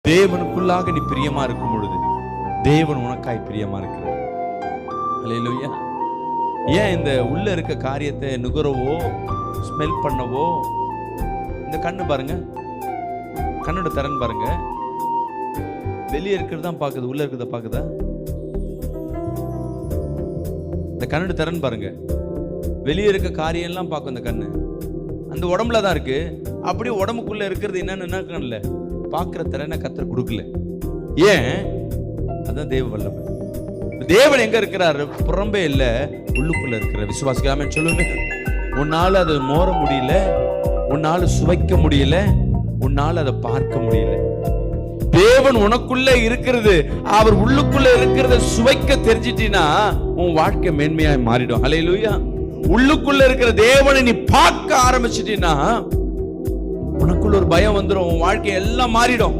தேவனுக்குள்ளாக நீ பிரியமா இருக்கும் பொழுது தேவன் உனக்காய் பிரியமா இருக்கிறார். அல்லேலூயா. ஏன் இந்த உள்ள இருக்க காரியத்தை நுகரவோ ஸ்மெல் பண்ணவோ, இந்த கண்ணு பாருங்க, கண்ணோட திறன் பாருங்க, வெளியே இருக்கிறது தான் பாக்குது, உள்ள இருக்கிறத பாக்குதா? இந்த கண்ணோட திறன் பாருங்க, வெளியே இருக்க காரியம் எல்லாம் பார்க்கும். இந்த கண்ணு அந்த உடம்புல தான் இருக்கு. அப்படியே உடம்புக்குள்ள இருக்கிறது என்னன்னு கண்ணல பார்க்கிற திறனை கர்த்தர் கொடுக்கல. ஏன்? அதான் தேவ வல்லமை. தேவன் எங்க இருக்கிறாரு? புறம்பே இல்ல, உள்ளுக்குள்ள இருக்கிற. விசுவாசிக்காம சொல்லுங்க. உன்னால அதை மோர முடியல, உன்னால சுவைக்க முடியல, உன்னால அதை பார்க்க முடியல. தேவன் உனக்குள்ள இருக்கிறது, அவர் உள்ளுக்குள்ள இருக்கிறத சுவைக்க தெரிஞ்சிட்டீனா உன் வாழ்க்கை மேன்மையாய் மாறிடும். ஹல்லேலூயா. உள்ளுக்குள்ள இருக்கிற தேவனை நீ பார்க்க ஆரம்பிச்சிட்டீனா உனக்குள்ள ஒரு பயம் வந்துடும், உன் வாழ்க்கை எல்லாம் மாறிடும்.